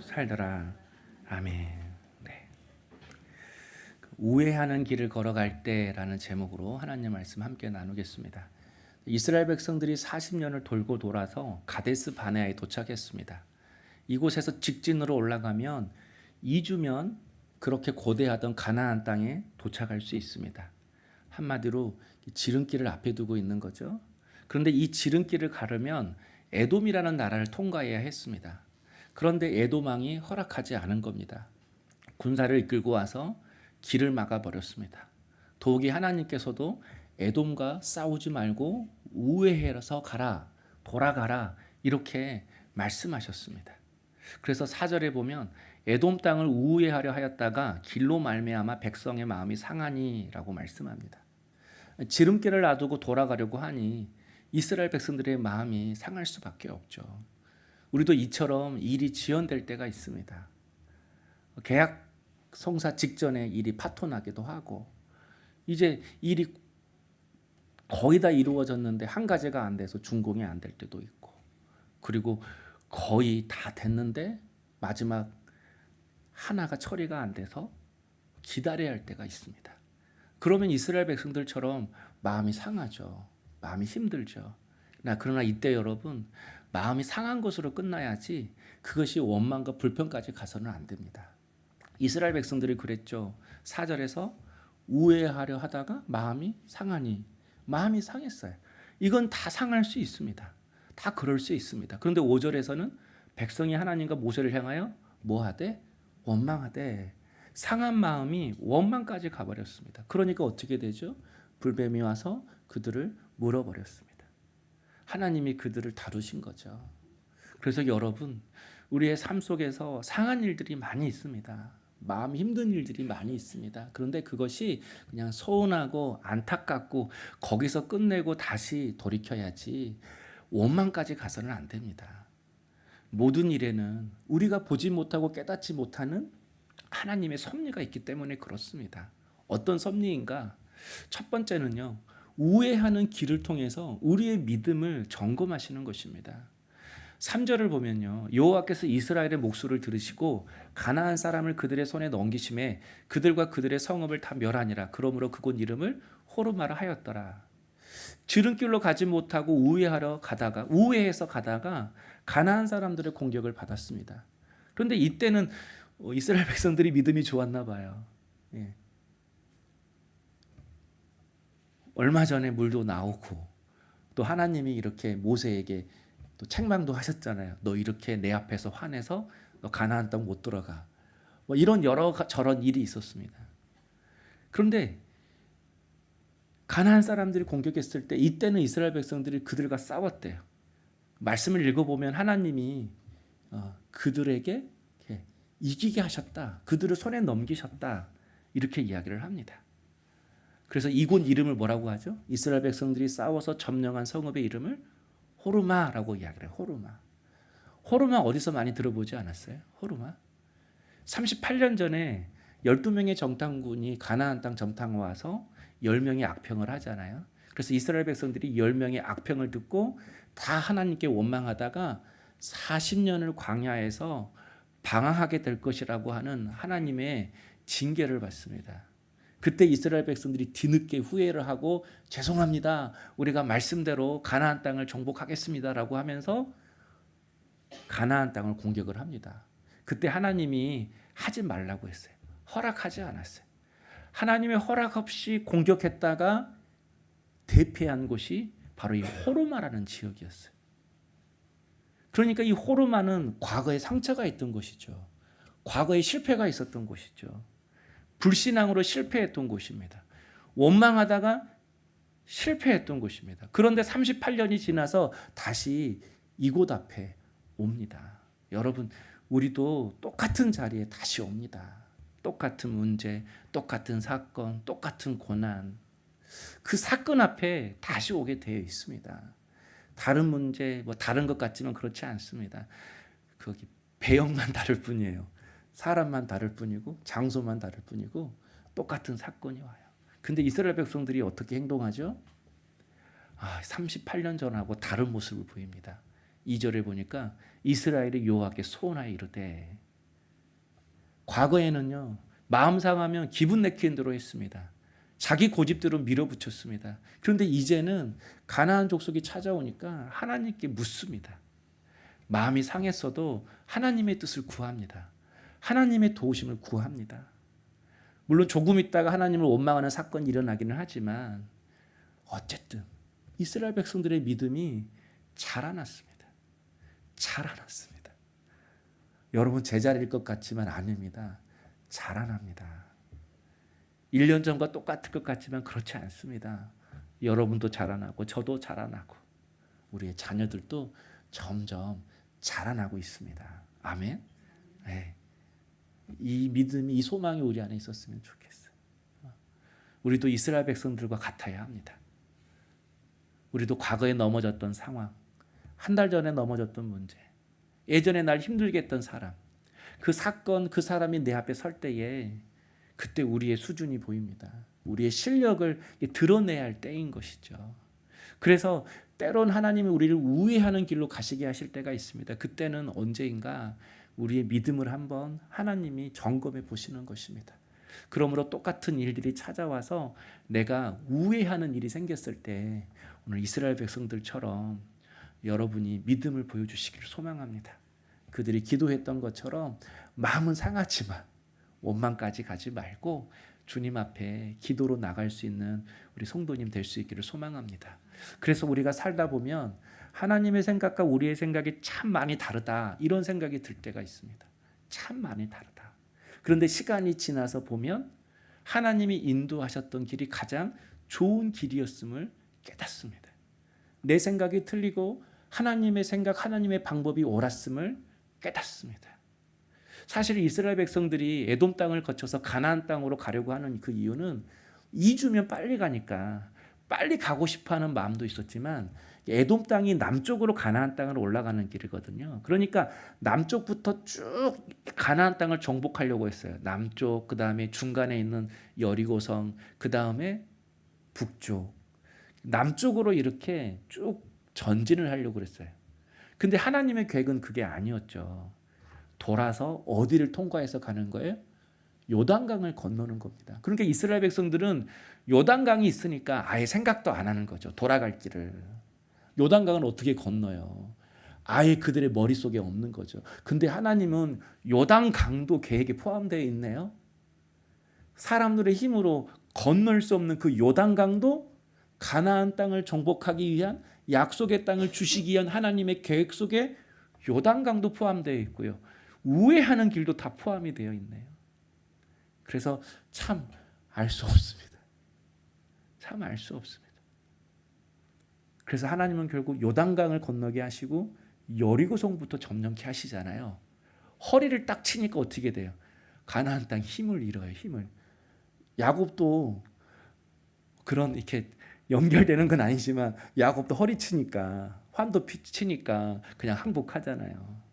살더라. 아멘. 네. 우회하는 길을 걸어갈 때라는 제목으로 하나님 말씀 함께 나누겠습니다. 이스라엘 백성들이 40년을 돌고 돌아서 가데스 바네아에 도착했습니다. 이곳에서 직진으로 올라가면 2주면 그렇게 고대하던 가나안 땅에 도착할 수 있습니다. 한마디로 지름길을 앞에 두고 있는 거죠. 그런데 이 지름길을 가려면 에돔이라는 나라를 통과해야 했습니다. 그런데 에돔 왕이 허락하지 않은 겁니다. 군사를 이끌고 와서 길을 막아버렸습니다. 더욱이 하나님께서도 에돔과 싸우지 말고 우회해서 가라, 돌아가라 이렇게 말씀하셨습니다. 그래서 4절에 보면 에돔 땅을 우회하려 하였다가 길로 말미암아 백성의 마음이 상하니라고 말씀합니다. 지름길을 놔두고 돌아가려고 하니 이스라엘 백성들의 마음이 상할 수밖에 없죠. 우리도 이처럼 일이 지연될 때가 있습니다. 계약 성사 직전에 일이 파토나기도 하고 이제 일이 거의 다 이루어졌는데 한 가지가 안 돼서 준공이 안 될 때도 있고, 그리고 거의 다 됐는데 마지막 하나가 처리가 안 돼서 기다려야 할 때가 있습니다. 그러면 이스라엘 백성들처럼 마음이 상하죠. 마음이 힘들죠. 그러나 이때 여러분, 마음이 상한 것으로 끝나야지 그것이 원망과 불평까지 가서는 안 됩니다. 이스라엘 백성들이 그랬죠. 4절에서 우회하려 하다가 마음이 상하니, 마음이 상했어요. 이건 다 상할 수 있습니다. 다 그럴 수 있습니다. 그런데 5절에서는 백성이 하나님과 모세를 향하여 뭐하되? 원망하되. 상한 마음이 원망까지 가버렸습니다. 그러니까 어떻게 되죠? 불뱀이 와서 그들을 물어버렸습니다. 하나님이 그들을 다루신 거죠. 그래서 여러분, 우리의 삶 속에서 상한 일들이 많이 있습니다. 마음 힘든 일들이 많이 있습니다. 그런데 그것이 그냥 서운하고 안타깝고 거기서 끝내고 다시 돌이켜야지 원망까지 가서는 안 됩니다. 모든 일에는 우리가 보지 못하고 깨닫지 못하는 하나님의 섭리가 있기 때문에 그렇습니다. 어떤 섭리인가? 첫 번째는요, 우회하는 길을 통해서 우리의 믿음을 점검하시는 것입니다. 3절을 보면요, 여호와께서 이스라엘의 목소리를 들으시고 가나안 사람을 그들의 손에 넘기심에 그들과 그들의 성읍을 다 멸하니라. 그러므로 그곳 이름을 호르마라 하였더라. 지름길로 가지 못하고 우회해서 가다가 가나안 사람들의 공격을 받았습니다. 그런데 이때는 이스라엘 백성들이 믿음이 좋았나 봐요. 예. 얼마 전에 물도 나오고 또 하나님이 이렇게 모세에게 또 책망도 하셨잖아요. 너 이렇게 내 앞에서 화내서 너 가나안 땅 못 들어가. 뭐 이런 여러 저런 일이 있었습니다. 그런데 가나안 사람들이 공격했을 때 이때는 이스라엘 백성들이 그들과 싸웠대요. 말씀을 읽어보면 하나님이 그들에게 이기게 하셨다. 그들을 손에 넘기셨다. 이렇게 이야기를 합니다. 그래서 이곳 이름을 뭐라고 하죠? 이스라엘 백성들이 싸워서 점령한 성읍의 이름을 호르마라고 이야기를 해요. 호르마. 호르마 어디서 많이 들어보지 않았어요? 호르마. 38년 전에 12명의 정탐군이 가나안 땅 정탐 와서 10명이 악평을 하잖아요. 그래서 이스라엘 백성들이 10명의 악평을 듣고 다 하나님께 원망하다가 40년을 광야에서 방황하게 될 것이라고 하는 하나님의 징계를 받습니다. 그때 이스라엘 백성들이 뒤늦게 후회를 하고 죄송합니다. 우리가 말씀대로 가나안 땅을 정복하겠습니다라고 하면서 가나안 땅을 공격을 합니다. 그때 하나님이 하지 말라고 했어요. 허락하지 않았어요. 하나님의 허락 없이 공격했다가 대피한 곳이 바로 이 호르마라는 지역이었어요. 그러니까 이 호르마는 과거에 상처가 있던 곳이죠. 과거에 실패가 있었던 곳이죠. 불신앙으로 실패했던 곳입니다. 원망하다가 실패했던 곳입니다. 그런데 38년이 지나서 다시 이곳 앞에 옵니다. 여러분, 우리도 똑같은 자리에 다시 옵니다. 똑같은 문제, 똑같은 사건, 똑같은 고난. 그 사건 앞에 다시 오게 되어 있습니다. 다른 문제, 다른 것 같지만 그렇지 않습니다. 거기 배역만 다를 뿐이에요. 사람만 다를 뿐이고 장소만 다를 뿐이고 똑같은 사건이 와요. 근데 이스라엘 백성들이 어떻게 행동하죠? 38년 전하고 다른 모습을 보입니다. 2절에 보니까 이스라엘이 여호와께 소원하여 이르되, 과거에는요 마음 상하면 기분 내키는 대로 했습니다. 자기 고집대로 밀어붙였습니다. 그런데 이제는 가나안 족속이 찾아오니까 하나님께 묻습니다. 마음이 상했어도 하나님의 뜻을 구합니다. 하나님의 도우심을 구합니다. 물론 조금 있다가 하나님을 원망하는 사건이 일어나기는 하지만 어쨌든 이스라엘 백성들의 믿음이 자라났습니다. 자라났습니다. 여러분 제자리일 것 같지만 아닙니다. 자라납니다. 1년 전과 똑같을 것 같지만 그렇지 않습니다. 여러분도 자라나고 저도 자라나고 우리의 자녀들도 점점 자라나고 있습니다. 아멘. 네. 이 믿음이, 이 소망이 우리 안에 있었으면 좋겠어요. 우리도 이스라엘 백성들과 같아야 합니다. 우리도 과거에 넘어졌던 상황, 한 달 전에 넘어졌던 문제, 예전에 날 힘들게 했던 사람, 그 사건, 그 사람이 내 앞에 설 때에 그때 우리의 수준이 보입니다. 우리의 실력을 드러내야 할 때인 것이죠. 그래서 때론 하나님이 우리를 우회하는 길로 가시게 하실 때가 있습니다. 그때는 언제인가 우리의 믿음을 한번 하나님이 점검해 보시는 것입니다. 그러므로 똑같은 일들이 찾아와서 내가 우회하는 일이 생겼을 때 오늘 이스라엘 백성들처럼 여러분이 믿음을 보여주시기를 소망합니다. 그들이 기도했던 것처럼 마음은 상하지만 원망까지 가지 말고 주님 앞에 기도로 나갈 수 있는 우리 성도님 될 수 있기를 소망합니다. 그래서 우리가 살다 보면 하나님의 생각과 우리의 생각이 참 많이 다르다, 이런 생각이 들 때가 있습니다. 참 많이 다르다. 그런데 시간이 지나서 보면 하나님이 인도하셨던 길이 가장 좋은 길이었음을 깨닫습니다. 내 생각이 틀리고 하나님의 생각, 하나님의 방법이 옳았음을 깨닫습니다. 사실 이스라엘 백성들이 에돔 땅을 거쳐서 가나안 땅으로 가려고 하는 그 이유는 2주면 빨리 가니까 빨리 가고 싶어하는 마음도 있었지만 에돔 땅이 남쪽으로 가나안 땅으로 올라가는 길이거든요. 그러니까 남쪽부터 쭉 가나안 땅을 정복하려고 했어요. 남쪽, 그 다음에 중간에 있는 여리고성, 그 다음에 북쪽, 남쪽으로 이렇게 쭉 전진을 하려고 그랬어요. 근데 하나님의 계획은 그게 아니었죠. 돌아서 어디를 통과해서 가는 거예요? 요단강을 건너는 겁니다. 그러니까 이스라엘 백성들은 요단강이 있으니까 아예 생각도 안 하는 거죠. 돌아갈 길을. 요단강을 어떻게 건너요? 아예 그들의 머릿속에 없는 거죠. 근데 하나님은 요단강도 계획에 포함되어 있네요. 사람들의 힘으로 건널 수 없는 그 요단강도 가나안 땅을 정복하기 위한, 약속의 땅을 주시기 위한 하나님의 계획 속에 요단강도 포함되어 있고요. 우회하는 길도 다 포함이 되어 있네요. 그래서 참 알 수 없습니다. 참 알 수 없습니다. 그래서 하나님은 결국 요단강을 건너게 하시고 여리고성부터 점령케 하시잖아요. 허리를 딱 치니까 어떻게 돼요? 가나안 땅 힘을 잃어요. 힘을. 야곱도 그런 이렇게 연결되는 건 아니지만 야곱도 허리 치니까, 환도 치니까 그냥 항복하잖아요.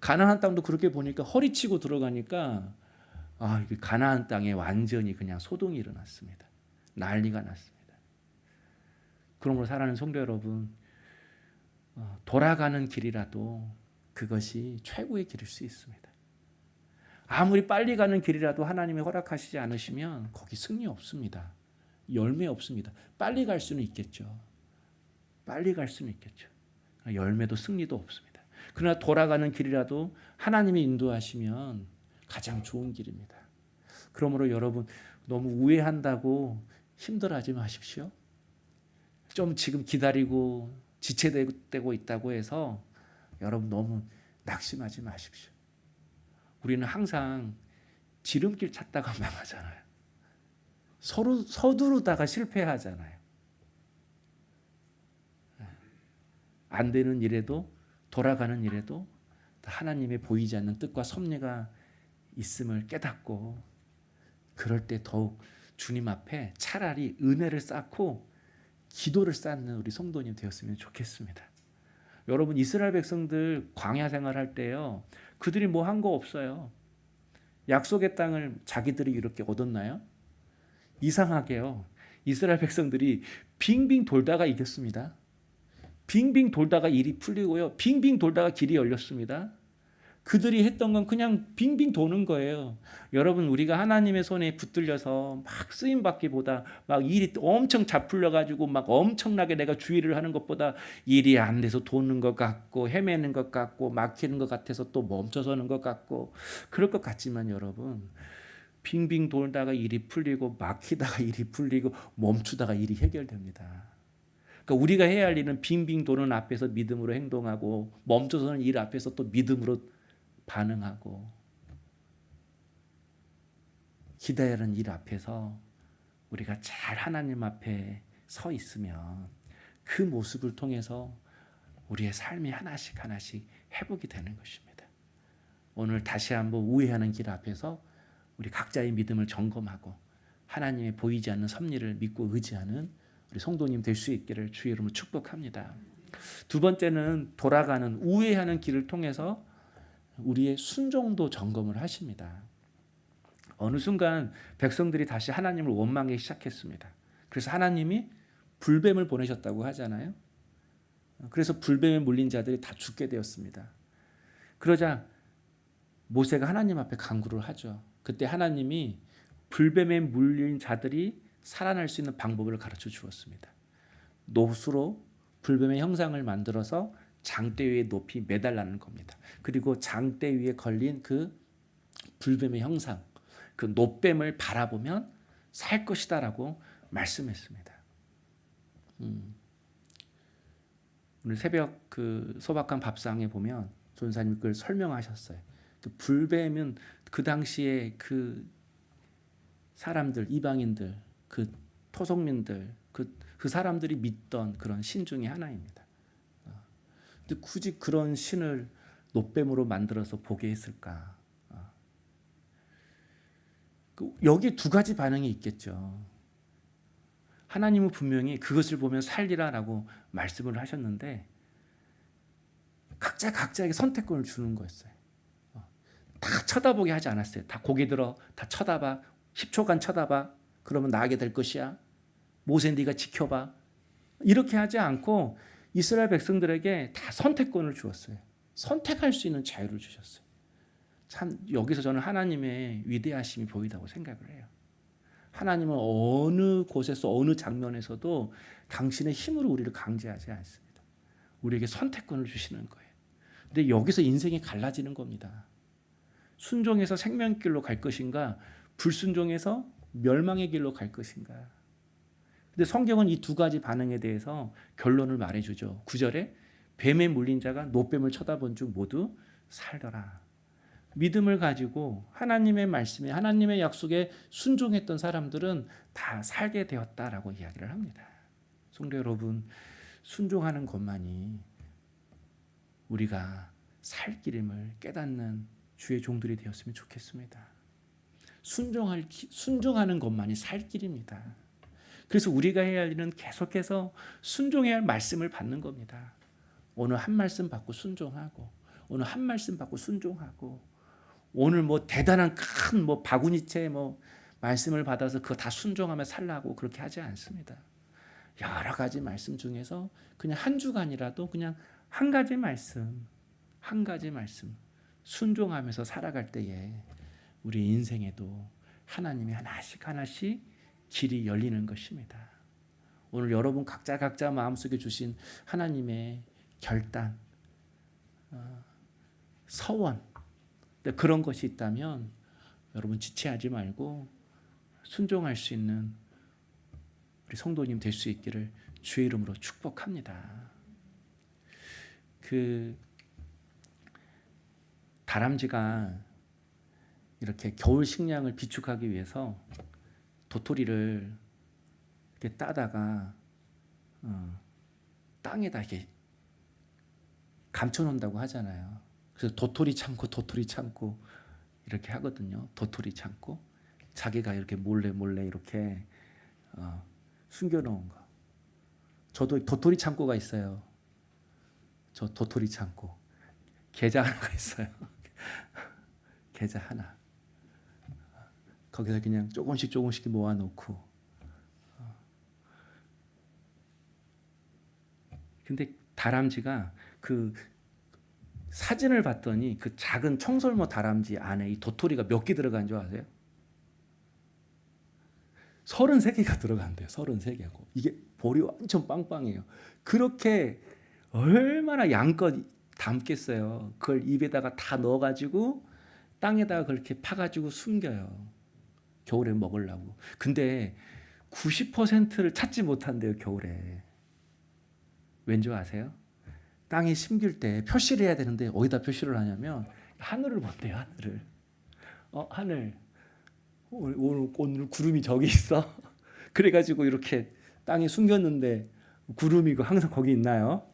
가나안 땅도 그렇게 보니까 허리 치고 들어가니까 가나안 땅에 완전히 그냥 소동이 일어났습니다. 난리가 났습니다. 그러므로 사랑하는 성도 여러분, 돌아가는 길이라도 그것이 최고의 길일 수 있습니다. 아무리 빨리 가는 길이라도 하나님이 허락하시지 않으시면 거기 승리 없습니다. 열매 없습니다. 빨리 갈 수는 있겠죠. 빨리 갈 수는 있겠죠. 열매도 승리도 없습니다. 그러나 돌아가는 길이라도 하나님이 인도하시면 가장 좋은 길입니다. 그러므로 여러분 너무 우회한다고 힘들어하지 마십시오. 좀 지금 기다리고 지체되고 있다고 해서 여러분 너무 낙심하지 마십시오. 우리는 항상 지름길 찾다가 망하잖아요. 서로 서두르다가 실패하잖아요. 안 되는 일에도, 돌아가는 일에도 하나님의 보이지 않는 뜻과 섭리가 있음을 깨닫고, 그럴 때 더욱 주님 앞에 차라리 은혜를 쌓고 기도를 쌓는 우리 성도님 되었으면 좋겠습니다. 여러분 이스라엘 백성들 광야 생활할 때요, 그들이 뭐 한 거 없어요. 약속의 땅을 자기들이 이렇게 얻었나요? 이상하게요, 이스라엘 백성들이 빙빙 돌다가 이겼습니다. 빙빙 돌다가 일이 풀리고요. 빙빙 돌다가 길이 열렸습니다. 그들이 했던 건 그냥 빙빙 도는 거예요. 여러분, 우리가 하나님의 손에 붙들려서 막 쓰임 받기보다 막 일이 엄청 잡풀려 가지고 막 엄청나게 내가 주의를 하는 것보다 일이 안 돼서 도는 것 같고 헤매는 것 같고 막히는 것 같아서 또 멈춰서는 것 같고 그럴 것 같지만 여러분, 빙빙 돌다가 일이 풀리고 막히다가 일이 풀리고 멈추다가 일이 해결됩니다. 그러니까 우리가 해야 할 일은 빙빙 도는 앞에서 믿음으로 행동하고 멈춰서는 일 앞에서 또 믿음으로 반응하고 기다리는 일 앞에서 우리가 잘 하나님 앞에 서 있으면 그 모습을 통해서 우리의 삶이 하나씩 하나씩 회복이 되는 것입니다. 오늘 다시 한번 우회하는 길 앞에서 우리 각자의 믿음을 점검하고 하나님의 보이지 않는 섭리를 믿고 의지하는 우리 성도님 될 수 있기를 주의 이름으로 축복합니다. 두 번째는 돌아가는 우회하는 길을 통해서 우리의 순종도 점검을 하십니다. 어느 순간 백성들이 다시 하나님을 원망하기 시작했습니다. 그래서 하나님이 불뱀을 보내셨다고 하잖아요. 그래서 불뱀에 물린 자들이 다 죽게 되었습니다. 그러자 모세가 하나님 앞에 간구를 하죠. 그때 하나님이 불뱀에 물린 자들이 살아날 수 있는 방법을 가르쳐 주었습니다. 노수로 불뱀의 형상을 만들어서 장대 위에 높이 매달라는 겁니다. 그리고 장대 위에 걸린 그 불뱀의 형상, 그 노뱀을 바라보면 살 것이다라고 말씀했습니다. 오늘 새벽 그 소박한 밥상에 보면 전사님 그걸 설명하셨어요. 그 불뱀은 그 당시에 그 사람들, 이방인들, 그 토속민들, 그 사람들이 믿던 그런 신 중에 하나입니다. 근데 굳이 그런 신을 노뱀으로 만들어서 보게 했을까? 여기 두 가지 반응이 있겠죠. 하나님은 분명히 그것을 보면 살리라라고 말씀을 하셨는데 각자에게 선택권을 주는 거였어요. 다 쳐다보게 하지 않았어요. 다 고개 들어, 다 쳐다봐. 10초간 쳐다봐. 그러면 나게 될 것이야. 모세 네가 지켜봐. 이렇게 하지 않고 이스라엘 백성들에게 다 선택권을 주었어요. 선택할 수 있는 자유를 주셨어요. 참 여기서 저는 하나님의 위대하심이 보이다고 생각을 해요. 하나님은 어느 곳에서 어느 장면에서도 당신의 힘으로 우리를 강제하지 않습니다. 우리에게 선택권을 주시는 거예요. 근데 여기서 인생이 갈라지는 겁니다. 순종해서 생명길로 갈 것인가, 불순종해서 멸망의 길로 갈 것인가. 근데 성경은 이 두 가지 반응에 대해서 결론을 말해주죠. 9절에 뱀에 물린 자가 노뱀을 쳐다본 중 모두 살더라. 믿음을 가지고 하나님의 말씀에 하나님의 약속에 순종했던 사람들은 다 살게 되었다라고 이야기를 합니다. 성도 여러분, 순종하는 것만이 우리가 살 길임을 깨닫는 주의 종들이 되었으면 좋겠습니다. 순종하는 것만이 살 길입니다. 그래서 우리가 해야 할 일은 계속해서 순종해야 할 말씀을 받는 겁니다. 오늘 한 말씀 받고 순종하고, 오늘 한 말씀 받고 순종하고, 오늘 뭐 대단한 큰 뭐 바구니째 뭐 말씀을 받아서 그거 다 순종하며 살라고 그렇게 하지 않습니다. 여러 가지 말씀 중에서 그냥 한 주간이라도 그냥 한 가지 말씀 순종하면서 살아갈 때에 우리 인생에도 하나님이 하나씩 하나씩 길이 열리는 것입니다. 오늘 여러분 각자 마음속에 주신 하나님의 결단, 서원, 그런 것이 있다면 여러분 지체하지 말고 순종할 수 있는 우리 성도님 될 수 있기를 주의 이름으로 축복합니다. 그 다람쥐가 이렇게 겨울 식량을 비축하기 위해서 도토리를 이렇게 따다가 땅에다 이렇게 감춰놓는다고 하잖아요. 그래서 도토리 참고 이렇게 하거든요. 도토리 참고 자기가 이렇게 몰래 이렇게 숨겨놓은 거. 저도 도토리 창고가 있어요. 저 도토리 창고. 계좌 하나가 있어요. 계좌 하나. 거기서 그냥 조금씩 모아놓고. 근데 다람쥐가 그 사진을 봤더니 그 작은 청설모 다람쥐 안에 이 도토리가 몇 개 들어간 줄 아세요? 33개가 들어간대요. 33개고. 이게 볼이 완전 빵빵해요. 그렇게 얼마나 양껏 담겠어요. 그걸 입에다가 다 넣어가지고 땅에다가 그렇게 파가지고 숨겨요. 겨울에 먹으려고. 근데 90%를 찾지 못한대요. 겨울에. 왠지 아세요? 땅에 심길 때 표시를 해야 되는데 어디다 표시를 하냐면 하늘을 본대요. 하늘을. 하늘. 오늘 구름이 저기 있어. 그래가지고 이렇게 땅에 숨겼는데 구름이 항상 거기 있나요?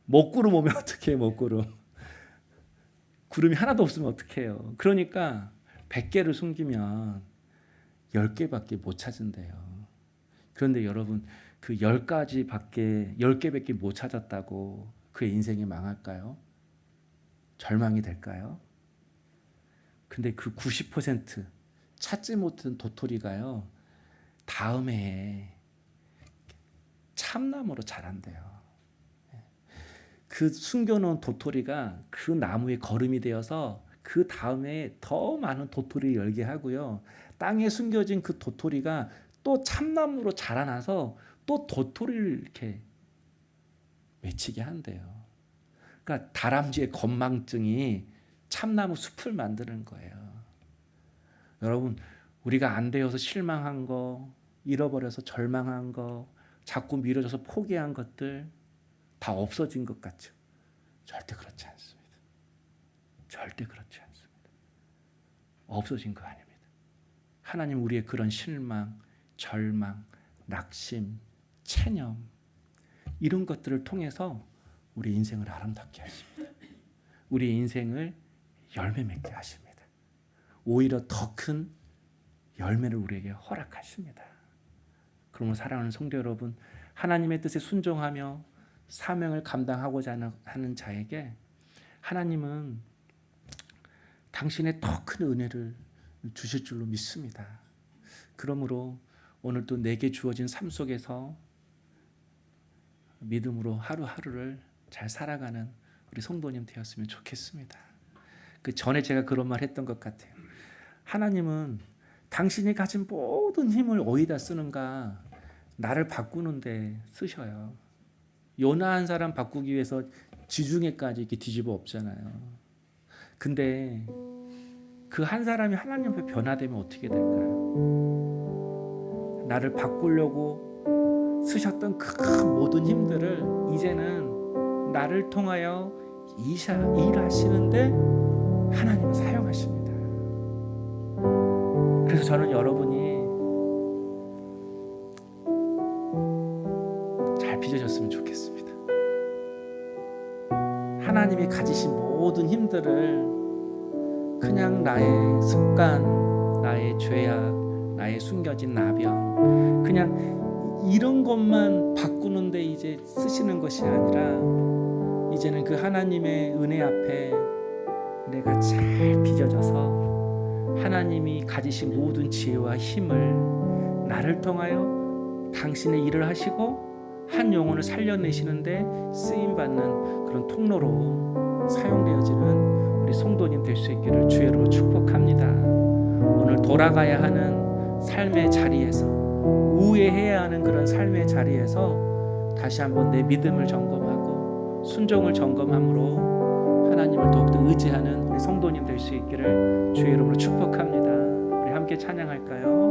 먹구름 오면 어떡해요? 먹구름. 구름이 하나도 없으면 어떡해요? 그러니까 100개를 숨기면 10개밖에 못 찾은대요. 그런데 여러분 그 10개밖에 못 찾았다고 그의 인생이 망할까요? 절망이 될까요? 근데 그 90% 찾지 못한 도토리가요, 다음 해에 참나무로 자란대요. 그 숨겨놓은 도토리가 그 나무의 거름이 되어서 그 다음에 더 많은 도토리를 열게 하고요. 땅에 숨겨진 그 도토리가 또 참나무로 자라나서 또 도토리를 이렇게 맺히게 한대요. 그러니까 다람쥐의 건망증이 참나무 숲을 만드는 거예요. 여러분, 우리가 안 되어서 실망한 거, 잃어버려서 절망한 거, 자꾸 미뤄져서 포기한 것들 다 없어진 것 같죠? 절대 그렇지 않습니다. 절대 그렇지 않습니다. 없어진 거 아닙니다. 하나님 우리의 그런 실망, 절망, 낙심, 체념 이런 것들을 통해서 우리 인생을 아름답게 하십니다. 우리 인생을 열매 맺게 하십니다. 오히려 더 큰 열매를 우리에게 허락하십니다. 그러므로 사랑하는 성도 여러분, 하나님의 뜻에 순종하며 사명을 감당하고자 하는 자에게 하나님은 당신의 더 큰 은혜를 주실 줄로 믿습니다. 그러므로 오늘도 내게 주어진 삶 속에서 믿음으로 하루하루를 잘 살아가는 우리 성도님 되었으면 좋겠습니다. 그 전에 제가 그런 말 했던 것 같아요. 하나님은 당신이 가진 모든 힘을 어디다 쓰는가? 나를 바꾸는데 쓰셔요. 요나 한 사람 바꾸기 위해서 지중해까지 이렇게 뒤집어 엎잖아요. 근데 그 한 사람이 하나님 앞에 변화되면 어떻게 될까요? 나를 바꾸려고 쓰셨던 그 모든 힘들을 이제는 나를 통하여 일하시는데 하나님은 사용하십니다. 그래서 저는 여러분이 잘 빚어졌으면 좋겠습니다. 하나님이 가지신 모든 힘들을 그냥 나의 습관, 나의 죄악, 나의 숨겨진 나병 그냥 이런 것만 바꾸는데 이제 쓰시는 것이 아니라 이제는 그 하나님의 은혜 앞에 내가 잘 빚어져서 하나님이 가지신 모든 지혜와 힘을 나를 통하여 당신의 일을 하시고 한 영혼을 살려내시는데 쓰임받는 그런 통로로 사용되어지는 우리 성도님 될 수 있기를 주의 이름으로 축복합니다. 오늘 돌아가야 하는 삶의 자리에서 우회해야 하는 그런 삶의 자리에서 다시 한번 내 믿음을 점검하고 순종을 점검함으로 하나님을 더욱더 의지하는 우리 성도님 될 수 있기를 주의 이름으로 축복합니다. 우리 함께 찬양할까요?